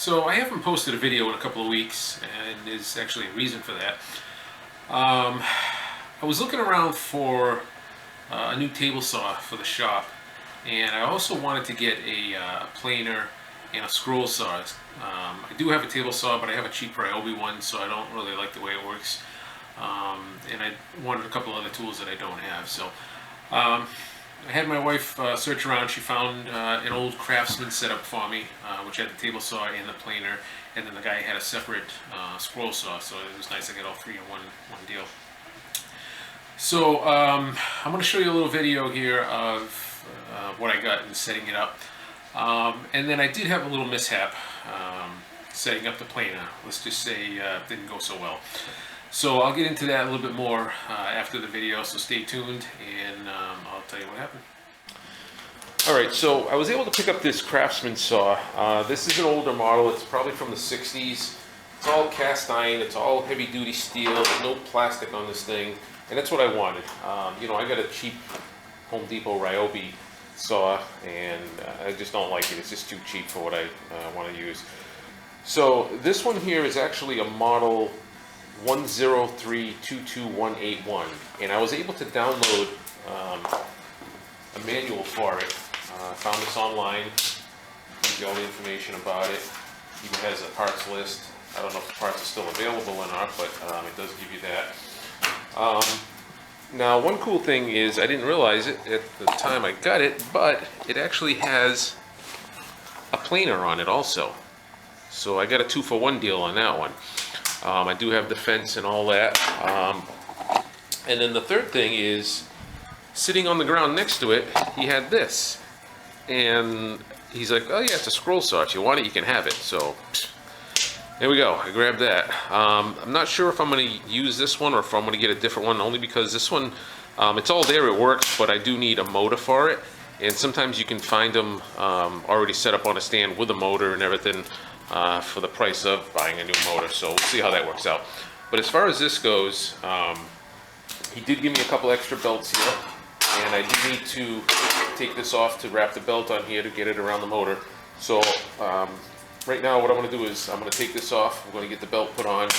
So I haven't posted a video in a couple of weeks, and there's actually a reason for that. I was looking around for a new table saw for the shop, and I also wanted to get a planer and a scroll saw. I do have a table saw, but I have a cheap Ryobi one, so I don't really like the way it works. And I wanted a couple other tools that I don't have. So I had my wife search around. She found an old Craftsman setup for me, which had the table saw and the planer, and then the guy had a separate scroll saw, so it was nice. I got all three in one deal. So I'm going to show you a little video here of what I got in setting it up. And then I did have a little mishap setting up the planer. Let's just say it didn't go so well. So I'll get into that a little bit more after the video, so stay tuned and I'll tell you what happened. Alright, so I was able to pick up this Craftsman saw. This is an older model. It's probably from the 60s. It's all cast iron. It's all heavy duty steel. There's no plastic on this thing. And that's what I wanted. You know, I got a cheap Home Depot Ryobi saw, and I just don't like it. It's just too cheap for what I want to use. So this one here is actually a model 103-22181, and I was able to download a manual for it. I found this online. Gives you all the information about it. Even has a parts list. I don't know if the parts are still available or not, but it does give you that. Now, one cool thing is I didn't realize it at the time I got it, but it actually has a planer on it also. So I got a 2-for-1 deal on that one. I do have the fence and all that. And then the third thing is, sitting on the ground next to it, he had this. And he's like, oh yeah, it's a scroll saw. If you want it, you can have it. So there we go. I grabbed that. I'm not sure if I'm going to use this one or if I'm going to get a different one, only because this one, it's all there, it works, but I do need a motor for it. And sometimes you can find them already set up on a stand with a motor and everything for the price of buying a new motor. So we'll see how that works out. But as far as this goes, he did give me a couple extra belts here. And I do need to take this off to wrap the belt on here to get it around the motor. So right now what I'm going to do is I'm going to take this off. I'm going to get the belt put on,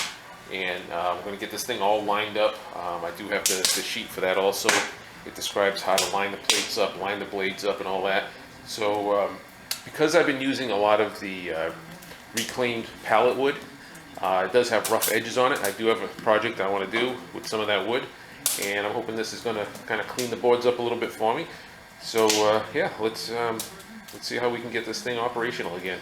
and I'm going to get this thing all lined up. I do have the sheet for that also. It describes how to line the plates up, line the blades up, and all that. So because I've been using a lot of the reclaimed pallet wood, it does have rough edges on it. I do have a project I want to do with some of that wood, and I'm hoping this is going to kind of clean the boards up a little bit for me. So yeah, let's see how we can get this thing operational again.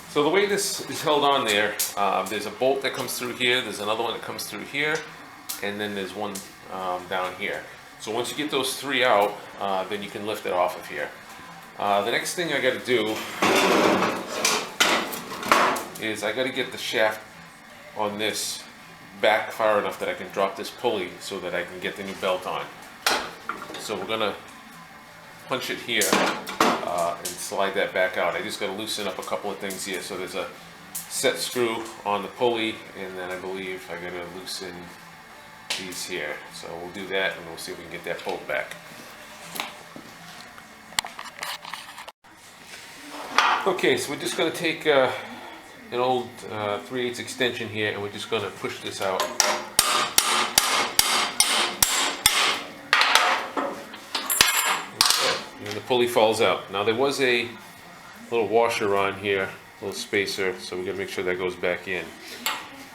So the way this is held on there, there's a bolt that comes through here, there's another one that comes through here, and then there's one down here. So once you get those three out, then you can lift it off of here. The next thing I got to do is I got to get the shaft on this back far enough that I can drop this pulley so that I can get the new belt on. So we're going to punch it here and slide that back out. I just got to loosen up a couple of things here. So there's a set screw on the pulley, and then I believe I got to loosen these here. So we'll do that, and we'll see if we can get that bolt back. Okay, so we're just going to take an old 3/8 extension here, and we're just going to push this out. And the pulley falls out. Now there was a little washer on here, a little spacer, so we got to make sure that goes back in.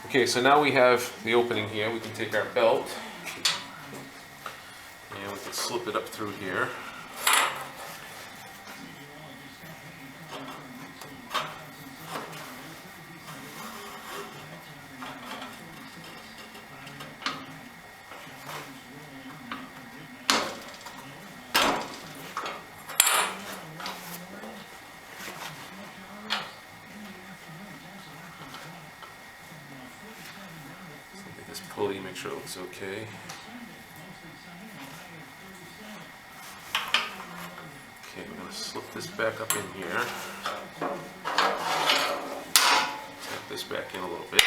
Okay, so now we have the opening here. We can take our belt and we can slip it up through here. This pulley, make sure it looks okay. Okay, we're going to slip this back up in here. Tap this back in a little bit.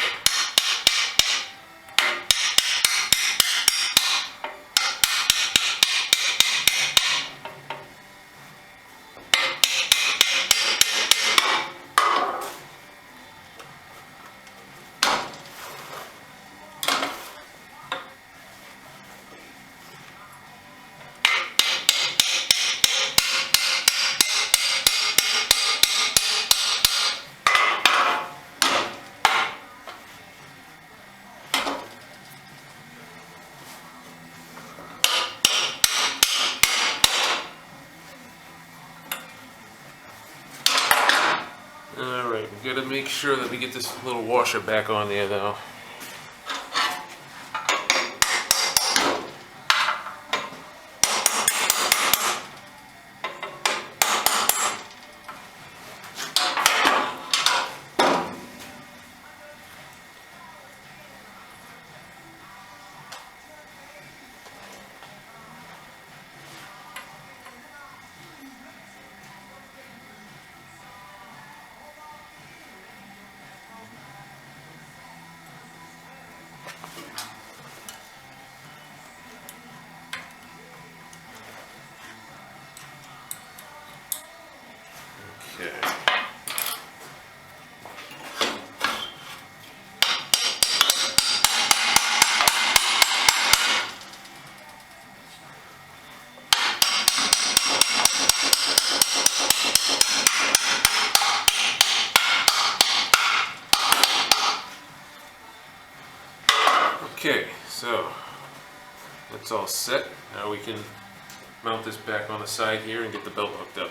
gotta make sure that we get this little washer back on there though. Okay. Okay, so that's all set. Now we can mount this back on the side here and get the belt hooked up.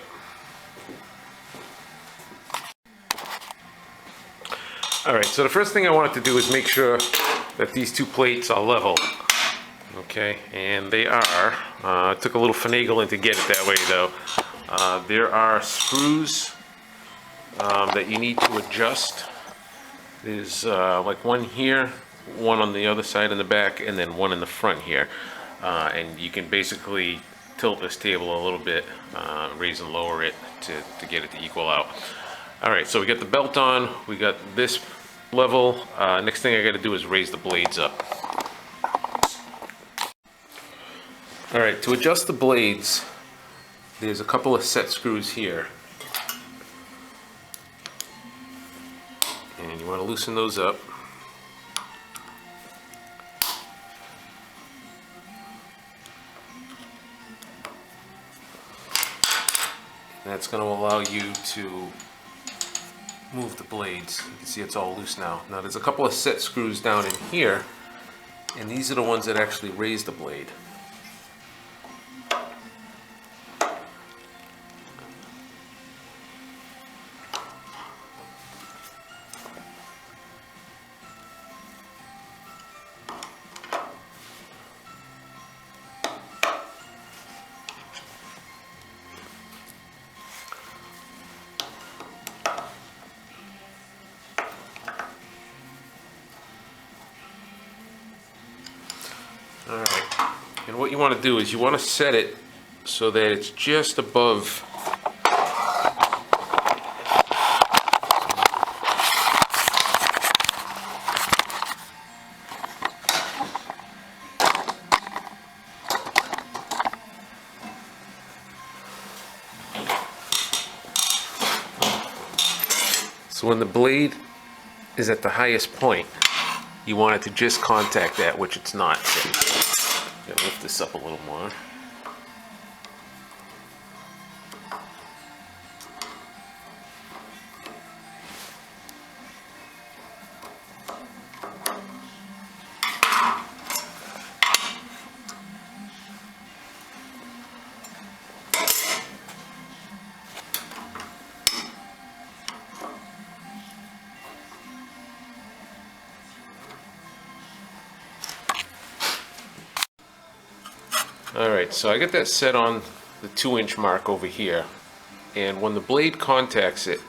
Alright, so the first thing I wanted to do is make sure that these two plates are level. Okay, and they are. It took a little finagling to get it that way though. There are screws that you need to adjust. There's like one here, one on the other side in the back, and then one in the front here. And you can basically tilt this table a little bit, raise and lower it to get it to equal out. Alright, so we got the belt on, we got this level. Next thing I got to do is raise the blades up. Alright, to adjust the blades, there's a couple of set screws here. And you want to loosen those up. That's going to allow you to move the blades. You can see it's all loose now. Now there's a couple of set screws down in here, and these are the ones that actually raise the blade. Alright, and what you want to do is you want to set it so that it's just above so when the blade is at the highest point, you want it to just contact that, which it's not. So I'm gonna lift this up a little more. Alright, so I got that set on the 2-inch mark over here, and when the blade contacts it,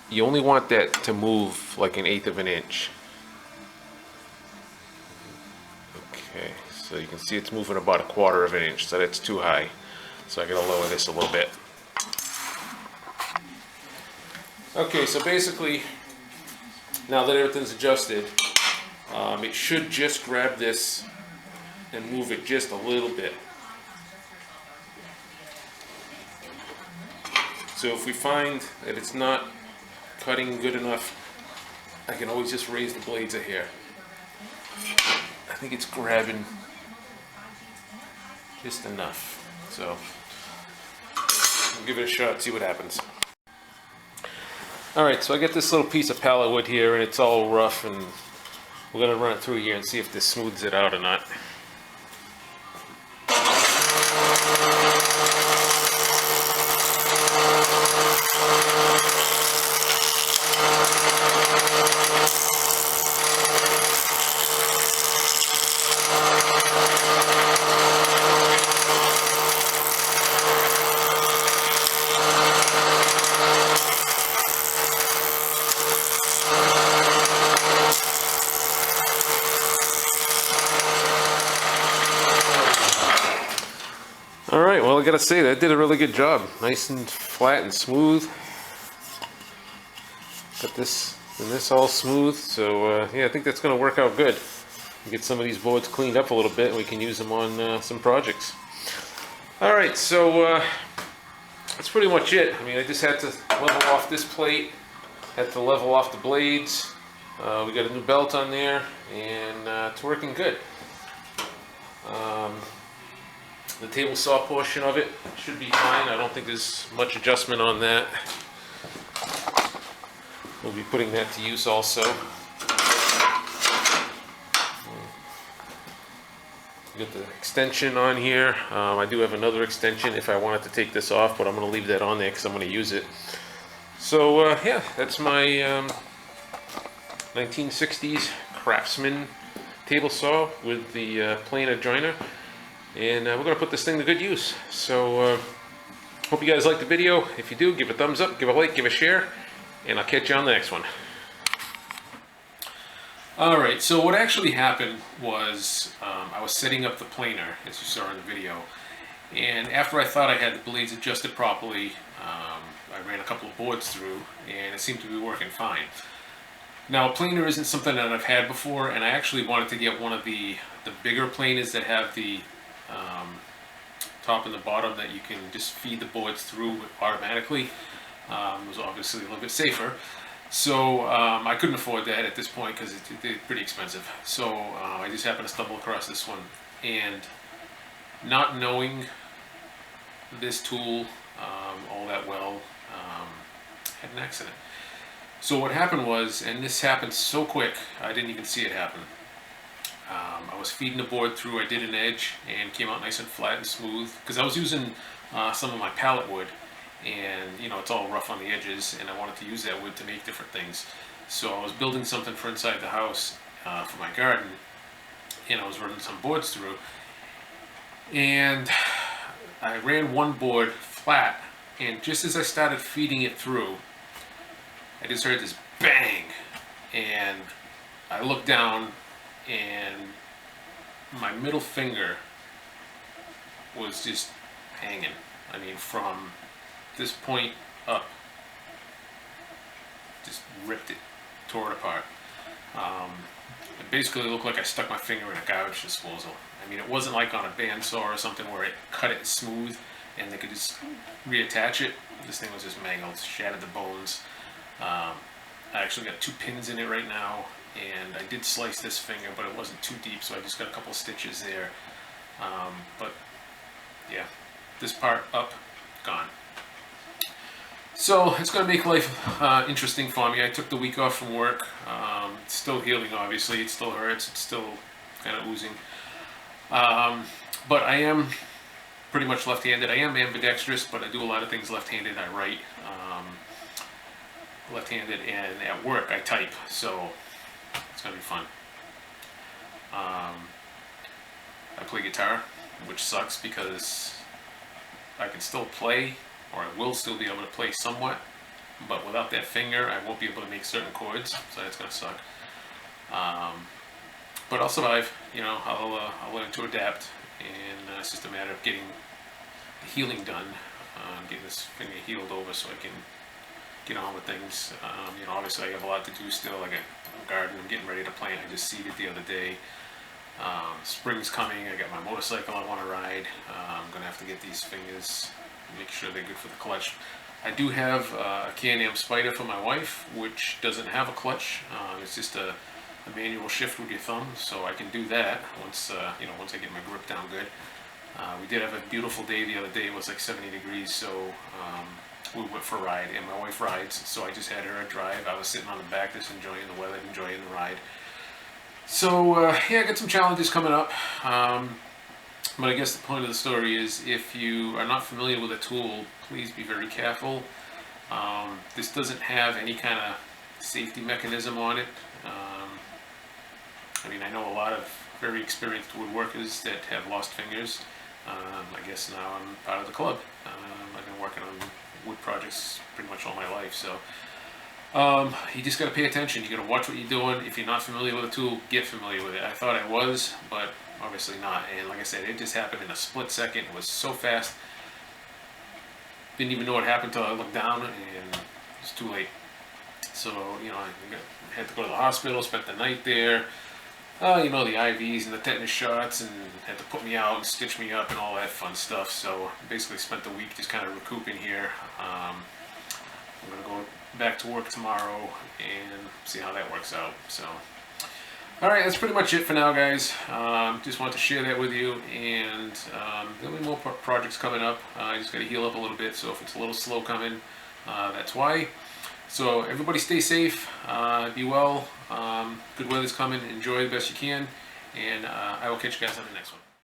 you only want that to move like 1/8 of an inch. Okay, so you can see it's moving about 1/4 of an inch, so that's too high. So I gotta lower this a little bit. Okay, so basically, now that everything's adjusted, it should just grab this and move it just a little bit. So if we find that it's not cutting good enough, I can always just raise the blades a hair. I think it's grabbing just enough. So we'll give it a shot, see what happens. Alright, so I got this little piece of pallet wood here, and it's all rough, and we're going to run it through here and see if this smooths it out or not. I gotta say, that did a really good job. Nice and flat and smooth. Got this and this all smooth, so yeah, I think that's gonna work out good. Get some of these boards cleaned up a little bit and we can use them on some projects. Alright, so that's pretty much it. I mean, I just had to level off this plate, had to level off the blades. We got a new belt on there, and it's working good. The table saw portion of it should be fine. I don't think there's much adjustment on that. We'll be putting that to use also. Got the extension on here. I do have another extension if I wanted to take this off, but I'm going to leave that on there because I'm going to use it. So yeah, that's my 1960s Craftsman table saw with the planer joiner, and we're going to put this thing to good use. So hope you guys liked the video. If you do, give a thumbs up, give a like, give a share, and I'll catch you on the next one. Alright, so what actually happened was I was setting up the planer, as you saw in the video, and after I thought I had the blades adjusted properly, I ran a couple of boards through, and it seemed to be working fine. Now, a planer isn't something that I've had before, and I actually wanted to get one of the bigger planers that have the top and the bottom that you can just feed the boards through automatically. It was obviously a little bit safer. So I couldn't afford that at this point because it's pretty expensive. So I just happened to stumble across this one, and not knowing this tool all that well, had an accident. So what happened was, and this happened so quick, I didn't even see it happen. I was feeding the board through, I did an edge, and came out nice and flat and smooth, because I was using some of my pallet wood, and you know, it's all rough on the edges, and I wanted to use that wood to make different things. So I was building something for inside the house for my garden, and I was running some boards through, and I ran one board flat, and just as I started feeding it through, I just heard this bang, and I looked down, and my middle finger was just hanging. I mean, from this point up, just ripped it, tore it apart. It basically looked like I stuck my finger in a garbage disposal. I mean, it wasn't like on a bandsaw or something where it cut it smooth and they could just reattach it. This thing was just mangled, shattered the bones. I actually got 2 pins in it right now, and I did slice this finger, but it wasn't too deep, so I just got a couple of stitches there. But yeah, this part up, gone. So it's going to make life interesting for me. I took the week off from work. It's still healing, obviously. It still hurts. It's still kind of oozing. But I am pretty much left-handed. I am ambidextrous, but I do a lot of things left-handed. I write left-handed, and at work I type. So it's going to be fun. I play guitar, which sucks because I can still play, or I will still be able to play somewhat, but without that finger I won't be able to make certain chords, so that's going to suck. But I'll survive, you know, I'll learn to adapt, and it's just a matter of getting the healing done, getting this finger healed over so I can get on with things. You know, obviously I have a lot to do still. I got a garden I'm getting ready to plant. I just seeded the other day. Spring's coming. I got my motorcycle I want to ride. I'm going to have to get these fingers, make sure they're good for the clutch. I do have a Can-Am Spider for my wife, which doesn't have a clutch. It's just a manual shift with your thumb, so I can do that once you know, once I get my grip down good. We did have a beautiful day the other day. It was like 70 degrees, so we went for a ride, and my wife rides, so I just had her drive. I was sitting on the back just enjoying the weather, enjoying the ride. So yeah, I got some challenges coming up, but I guess the point of the story is, if you are not familiar with a tool, please be very careful. This doesn't have any kind of safety mechanism on it. I mean, I know a lot of very experienced woodworkers that have lost fingers. I guess now I'm part of the club. I've been working on wood projects pretty much all my life, so you just got to pay attention. You got to watch what you're doing. If you're not familiar with a tool, get familiar with it. I thought I was, but obviously not. And like I said, it just happened in a split second. It was so fast. Didn't even know what happened until I looked down, and it's too late. So, I had to go to the hospital, spent the night there. The IVs and the tetanus shots, and had to put me out and stitch me up and all that fun stuff. So basically spent the week just kind of recouping here. I'm going to go back to work tomorrow and see how that works out. So, alright, that's pretty much it for now, guys. Just wanted to share that with you, and there'll be more projects coming up. I just got to heal up a little bit, so if it's a little slow coming, that's why. So everybody stay safe, be well, good weather's coming, enjoy the best you can, and I will catch you guys on the next one.